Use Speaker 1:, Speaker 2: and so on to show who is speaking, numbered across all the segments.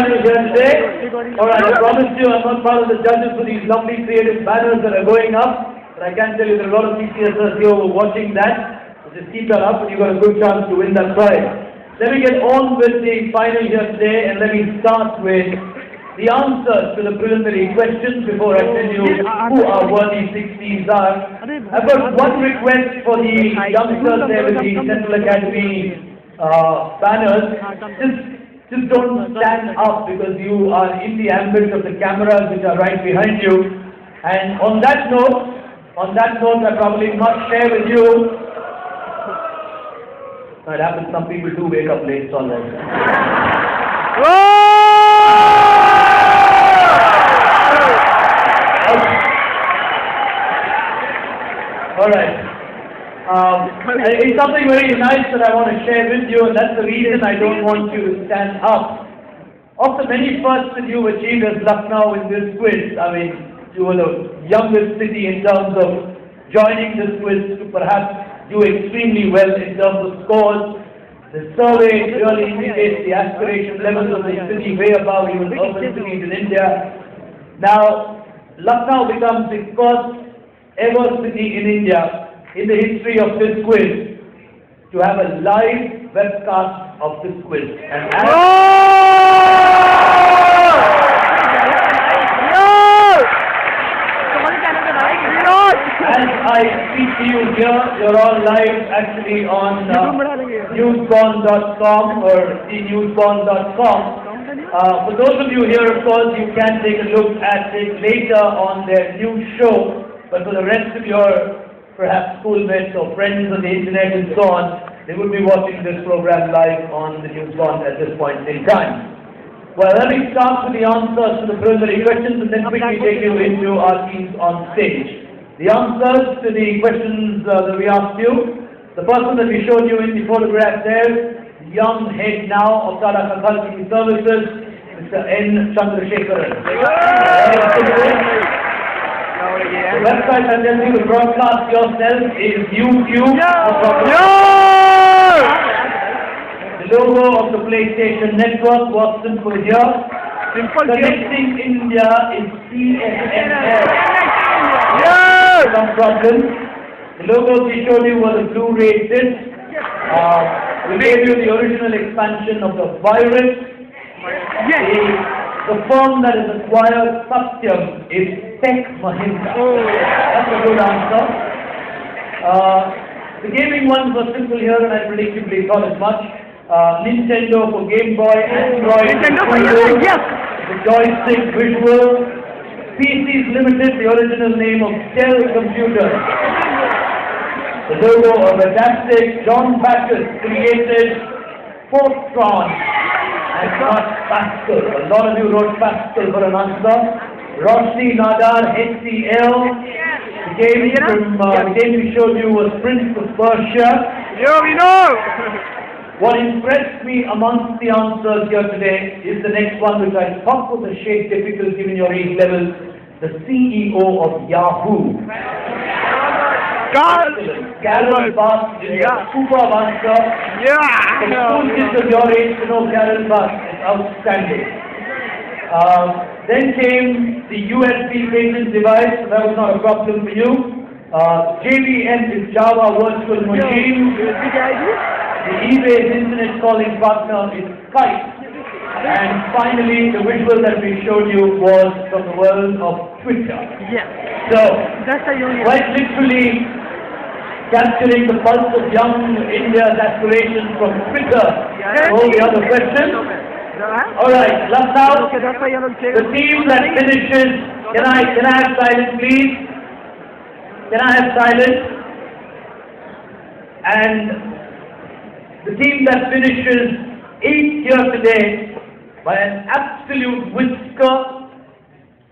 Speaker 1: final here today. Alright, I promise you I'm not part of the judges for these lovely creative banners that are going up. But I can tell you there are a lot of PCSers here who are watching that. So just keep that up and you've got a good chance to win that prize. Let me get on with the final here today and let me start with the answers to the preliminary questions before I tell you who our worthy 16s are. I've got one request for the youngsters there with the Central Academy banners. Just don't stand up because you are in the ambit of the cameras which are right behind you. And on that note, I probably must share with you. It happens, some people do wake up late, so alright. It's something very nice that I want to share with you, and that's the reason I don't want you to stand up. Of the many firsts that you achieved as Lucknow in this quiz, I mean, you were the youngest city in terms of joining this quiz to perhaps do extremely well in terms of scores. The survey really indicates the aspiration levels of the city way above even urban cities in India. Now, Lucknow becomes the first ever city in India in the history of this quiz to have a live webcast of this quiz. And as I speak to you here, you're all live actually on newsborn.com or thenewsborn.com. For those of you here, of course, you can take a look at it later on their news show, but for the rest of your perhaps schoolmates or friends on the internet and so on, they will be watching this program live on the Newsborn at this point in time. Well, let me start with the answers to the preliminary questions and then quickly take you into our teams on stage. The answers to the questions that we asked you, the person that we showed you in the photograph there, the young head now of Tata Consulting Services, Mr. N. Chandrasekharan. The website that tells you to broadcast yourself is YouTube. The logo of the PlayStation Network was simple here. Connecting India is CSNL. No problem. The logos we showed you were the Blu-ray disc. We gave you the original expansion of the virus. The firm that has acquired Satyam is Tech Mahindra. That's a good answer. The gaming ones were simple here and I predictably thought as much. Nintendo for Game Boy, Android, the joystick visual. PCs Limited, the original name of Dell Computers. The logo of Adaptic, John Backus created Fortran and not Pascal. A lot of you wrote Pascal for an answer. Roshni Nadar, HCL. The game we showed you was Prince of Persia.
Speaker 2: Yeah, we know!
Speaker 1: What impressed me amongst the answers here today is the next one, which I thought was a shade difficult given your age levels. The CEO of Yahoo. Carol Bass is a superb answer. For school kids of your age to know Carol Bass is outstanding. Then came the USB payment device. So that was not a problem for you. JVM is Java Virtual Machine. The eBay's internet calling partner is Skype. And finally, the visual that we showed you was from the world of Twitter. So, quite literally capturing the pulse of young India's aspirations from Twitter. All the other questions. Alright, Lucknow, the team that finishes, can I have silence please? Can I have silence? And the team that finishes 8th here today by an absolute whisker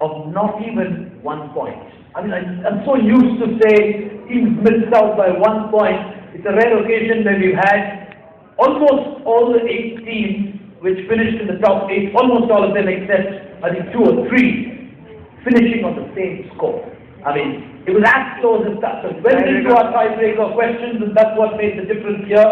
Speaker 1: of not even 1 point. I mean, I'm so used to saying teams missed out by 1 point. It's a rare occasion that we've had almost all the 8 teams which finished in the top 8, almost all of them except I think 2 or 3, finishing on the same score. I mean, it was as close as that. So it went into our tiebreaker questions and that's what made the difference here.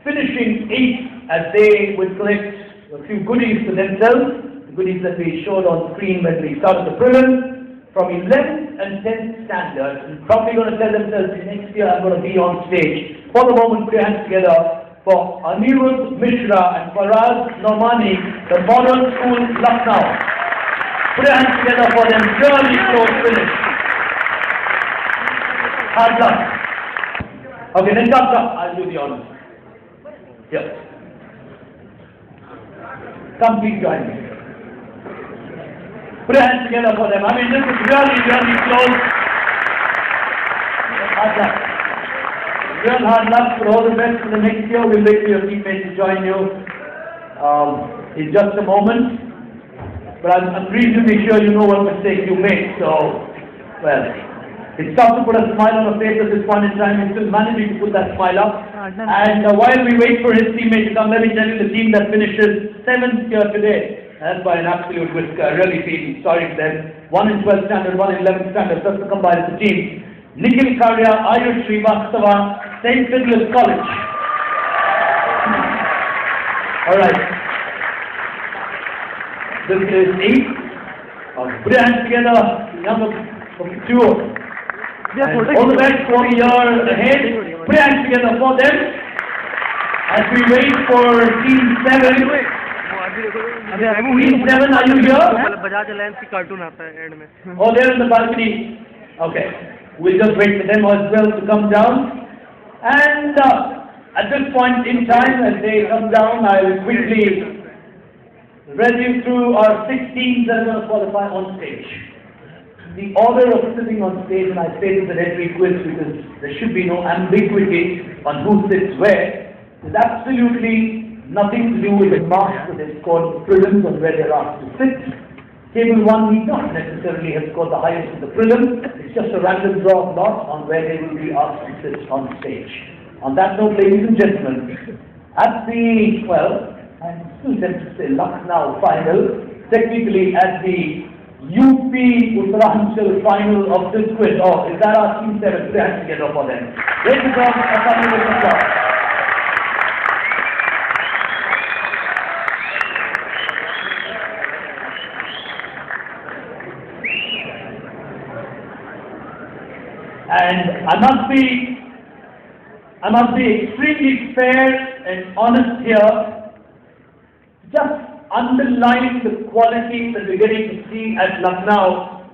Speaker 1: Finishing 8th as they would collect a few goodies for themselves. goodies that we showed on screen when we started the prelim from 11th and 10th standard, and probably going to tell themselves next year I'm going to be on stage. For the moment, put your hands together for Anirudh Mishra and Faraz Normani, the Modern School, Lucknow. Put your hands together for them. Really close finish. Hard luck. Okay, then come. I'll do the honors. Yes. Come, please join me. Put your hands together for them. I mean, this is really close. Hard luck. Real hard luck. For all the best for the next year. We'll wait for your teammates to join you in just a moment. But I'm reasonably sure you know what mistake you made. So, well, it's tough to put a smile on a face at this point in time. He's still managing to put that smile up. And while we wait for his teammate to come, let me tell you the team that finishes 7th here today. That's by an absolute whisk. I really feel sorry for them. 1 in 12th standard, 1 in 11th standard, just to combine as a team. Nikhil Karya, Ayush Srivastava, St. Fiddler's College. Alright. This is 8. Put your hands together, number 2. All the best for the year ahead. Put your hands together for them. As we wait for Team 7. Team 7, are you here? Oh, they're in the balcony. Okay. We'll just wait for them as well to come down. And at this point in time, as they come down, I will quickly review through our 6 teams that are going to qualify on stage. The order of sitting on stage, and I say this at every quiz because there should be no ambiguity on who sits where, there's absolutely nothing to do with the marks that they've scored in the prelims on where they're asked to sit. Table 1 need not necessarily have scored the highest in the prelim. It's just a random draw of lots on where they will be asked to sit on stage. On that note, ladies and gentlemen, at the, well, I'm still tempted to say Lucknow final, technically at the UP Uttaranchal final of this quiz. Oh, is that our Team 7? Put your hands together for them. Ladies and gentlemen, a couple of applause. And I must be extremely fair and honest here, just underlining the qualities that we're getting to see at Lucknow.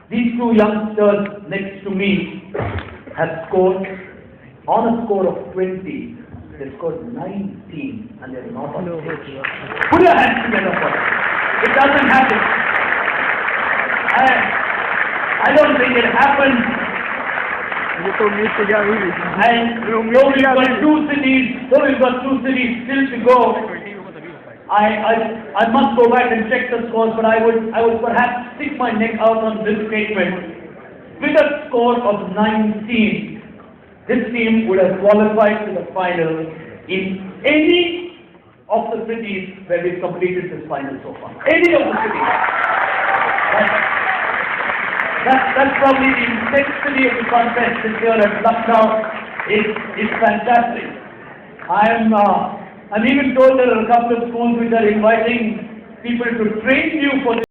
Speaker 1: These 2 youngsters next to me have scored, on a score of 20, they've scored 19 and they're not on stage. Put your hands together for it. It doesn't happen. I don't think it happens. And though we've got 2 cities still to go, I must go back and check the scores, but I would perhaps stick my neck out on this statement. With a score of 19, this team would have qualified to the final in any of the cities where we've completed this final so far. Any of the cities. That's probably the intensity of the contest this year at Lucknow is fantastic. I'm even told there are a couple of schools which are inviting people to train you for this.